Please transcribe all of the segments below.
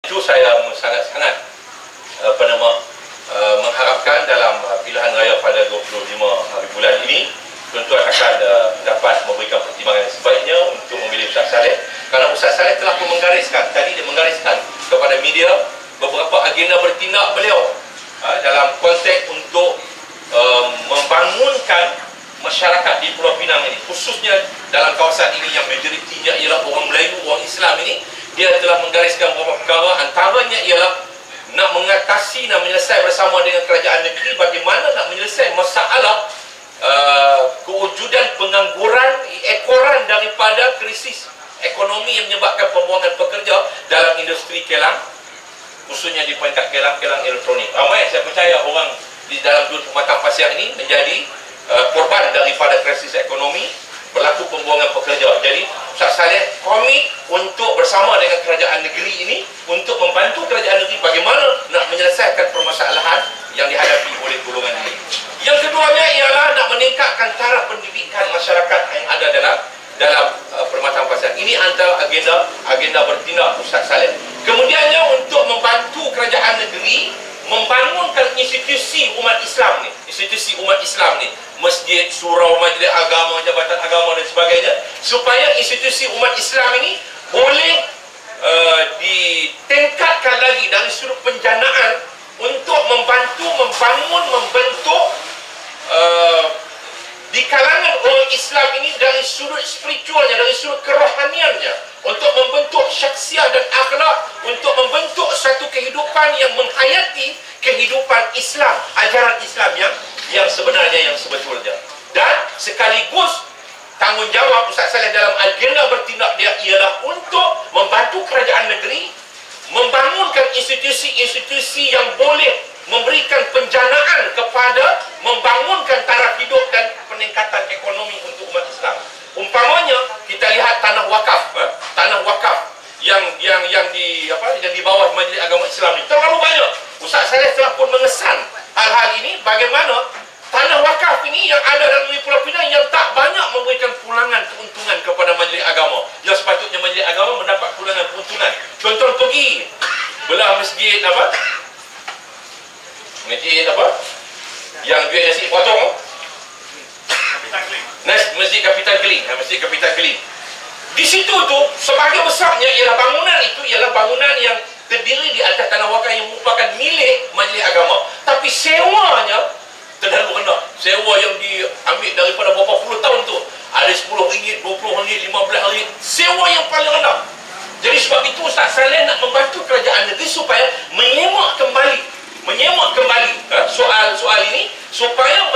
Itu saya sangat-sangat mengharapkan dalam pilihan raya pada 25 hari bulan ini, tuan-tuan akan dapat memberikan pertimbangan yang sebaiknya untuk memilih Ustaz Saleh. Kerana Ustaz Saleh telah pun menggariskan, tadi dia menggariskan kepada media beberapa agenda bertindak beliau dalam konteks untuk membangunkan masyarakat di Pulau Pinang ini, khususnya dalam kawasan ini yang majoritinya ialah orang Melayu, orang Islam ini. Dia telah menggariskan beberapa perkara, antaranya ialah nak mengatasi, nak menyelesaikan bersama dengan kerajaan negeri bagaimana nak menyelesaikan masalah kewujudan pengangguran, ekoran daripada krisis ekonomi yang menyebabkan pembuangan pekerja dalam industri kelang, khususnya di peringkat kelang-kelang elektronik. Ramai saya percaya orang di dalam dunia pematang pasir ini menjadi korban daripada krisis ekonomi, berlaku pembuangan pekerja. Jadi Ustaz Saleh komit untuk bersama dengan kerajaan negeri ini untuk membantu kerajaan negeri bagaimana nak menyelesaikan permasalahan yang dihadapi oleh golongan ini. Yang keduanya ialah nak meningkatkan taraf pendidikan masyarakat yang ada dalam permatang pasir. Ini antara agenda bertindak Ustaz Saleh. Kemudiannya untuk membantu kerajaan negeri membangunkan institusi umat Islam ni, masjid, surau, majlis agama, jabatan agama dan sebagainya, supaya institusi umat Islam ini boleh ditingkatkan lagi dari sudut penjanaan untuk membantu membentuk di kalangan orang Islam ini dari sudut spiritualnya, dari sudut kerohaniannya, untuk membentuk syakhsiah dan akhlak, untuk membentuk satu kehidupan yang menghayati kehidupan Islam, ajaran Islam yang sebenarnya, yang sebetulnya. Dan sekaligus tanggungjawab Ustaz Saleh dalam agenda bertindak dia ialah untuk membantu kerajaan negeri membangunkan institusi-institusi yang boleh memberikan penjanaan kepada membangunkan taraf hidup dan peningkatan ekonomi untuk umat Islam. Umpamanya kita lihat tanah wakaf, yang di bawah Majlis Agama Islam ini terlalu banyak. Ustaz Saleh telah pun mengesan hal-hal ini, bagaimana tanah wakaf ini yang ada dalam Pulau Pinang yang tak banyak memberikan pulangan keuntungan kepada Majlis Agama, yang sepatutnya Majlis Agama mendapat pulangan keuntungan. Contoh pergi belah masjid yang duit nasi potong, Masjid Kapitan Keling. Di situ tu sebahagian besarnya ialah bangunan itu ialah bangunan yang terdiri di atas tanah wakaf yang merupakan milik Majlis Agama, tapi sewanya terlalu rendah. Sewa yang diambil daripada berapa puluh tahun tu ada RM10, RM20, RM15, sewa yang paling rendah. Jadi sebab itu Ustaz Saleh nak membantu kerajaan negeri supaya menyemak kembali soal ini, supaya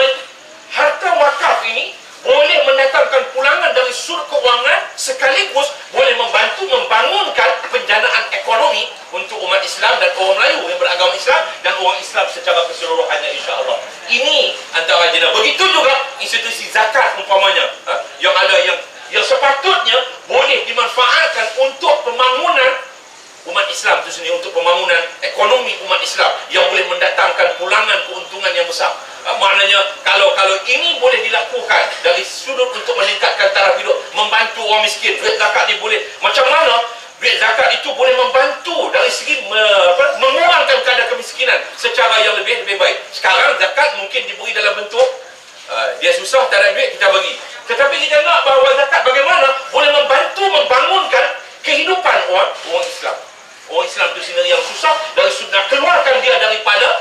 harta wakaf ini boleh mendatangkan pulangan dari sudut keuangan, sekaligus boleh membantu membangunkan penjanaan ekonomi untuk umat Islam dan orang Melayu yang beragama Islam dan orang Islam secara keseluruhannya, insya-Allah. Ini antara agenda. Begitu juga institusi zakat umpamanya, yang ada yang sepatutnya boleh dimanfaatkan untuk pembangunan umat Islam itu sendiri, untuk pembangunan ekonomi umat Islam yang boleh mendatangkan pulangan keuntungan yang besar. Maknanya kalau ini boleh dilakukan dari sudut untuk meningkatkan taraf hidup, membantu orang miskin, duit zakat ni boleh, macam mana duit zakat itu boleh membantu dari segi mengurangkan kadar kemiskinan secara yang lebih baik. Sekarang zakat mungkin diberi dalam bentuk dia susah, tak ada duit, kita bagi. Tetapi kita nak bahawa zakat bagaimana boleh membantu membangunkan kehidupan orang Islam. Orang Islam itu sendiri yang susah, dari sudah keluarkan dia daripada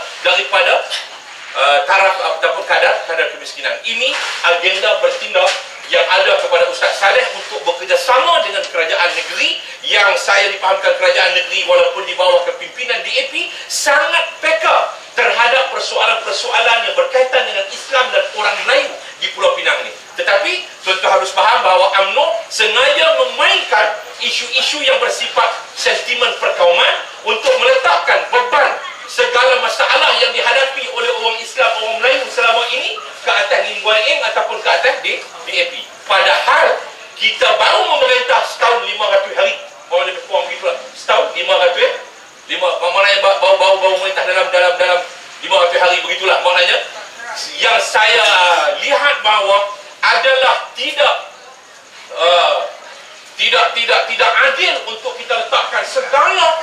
taraf ataupun kadar kemiskinan. Ini agenda bertindak yang ada kepada Ustaz Saleh untuk bekerjasama dengan kerajaan negeri, yang saya dipahamkan kerajaan negeri walaupun di bawah kepimpinan DAP sangat peka terhadap persoalan-persoalan yang berkaitan dengan Islam dan orang Melayu di Pulau Pinang ini. Tetapi tuan-tuan harus faham bahawa UMNO sengaja memainkan isu-isu yang bersifat sentimen perkauman untuk meletakkan beban segala masalah yang dihadapi oleh orang Islam, orang Melayu selama ini ke atas Lim Guan Eng ataupun ke atas DAP. Padahal kita baru memerintah setahun 500 hari. Baru lebih kurang begitulah. Setahun 500 maknanya baru memerintah dalam 500 hari begitulah. Maknanya yang saya lihat bahawa adalah tidak adil untuk kita letakkan segala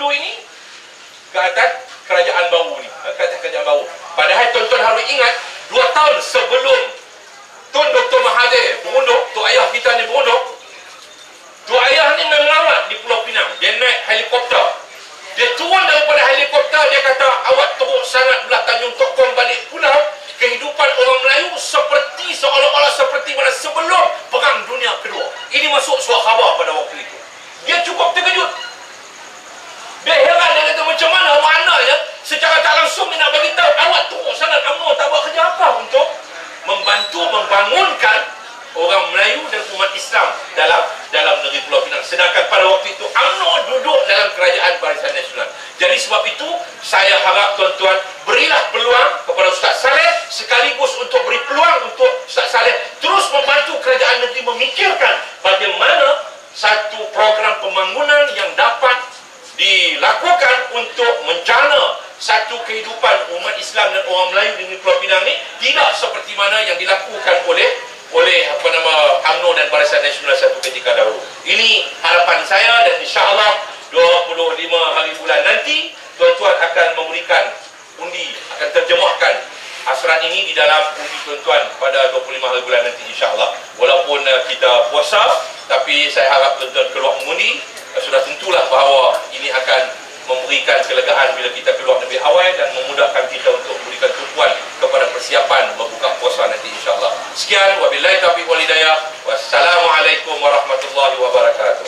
dulu ini ke atas kerajaan baru ni, ke atas kerajaan baru. Padahal tuan-tuan harus ingat 2 tahun sebelum Tun Dr. Mahathir berunduk, Tok Ayah kita ni berunduk, Tok Ayah ni melawat di Pulau Pinang. Dia naik helikopter. Dia turun daripada helikopter, dia kata, awak teruk sangat belah Tanjung Tokong balik pulau. Kehidupan orang Melayu seperti seolah-olah seperti mana sebelum Perang Dunia Kedua. Ini masuk surat khabar pada waktu itu. Dia cukup terkejut. Dia heran, dia kata macam mana maknanya secara tak langsung dia nak bagi tahu awak teruk sangat UMNO tak buat kerja apa untuk membantu membangunkan orang Melayu dan umat Islam dalam negeri Pulau Pinang. Sedangkan pada waktu itu UMNO duduk dalam kerajaan Barisan Nasional. Jadi sebab itu saya harap tuan-tuan berilah peluang kepada Ustaz Saleh, sekaligus untuk beri peluang untuk Ustaz Saleh terus membantu kerajaan negeri memikirkan bagaimana satu program pembangunan yang dapat dilakukan untuk menjana satu kehidupan umat Islam dan orang Melayu di Pulau Pinang ni tidak seperti mana yang dilakukan oleh UMNO dan Barisan Nasional satu ketika dahulu. Ini harapan saya, dan insya-Allah 25 hari bulan nanti tuan-tuan akan memberikan undi, akan terjemahkan hasrat ini di dalam undi tuan-tuan pada 25 hari bulan nanti insya-Allah. Walaupun kita puasa, tapi saya harap tuan-tuan keluar mengundi. Sudah tentulah bahawa ini akan memberikan kelegaan bila kita keluar lebih awal dan memudahkan kita untuk memberikan tumpuan kepada persiapan berbuka puasa nanti insya-Allah. Sekian, wabillahi taufiq wal hidayah. Wassalamualaikum warahmatullahi wabarakatuh.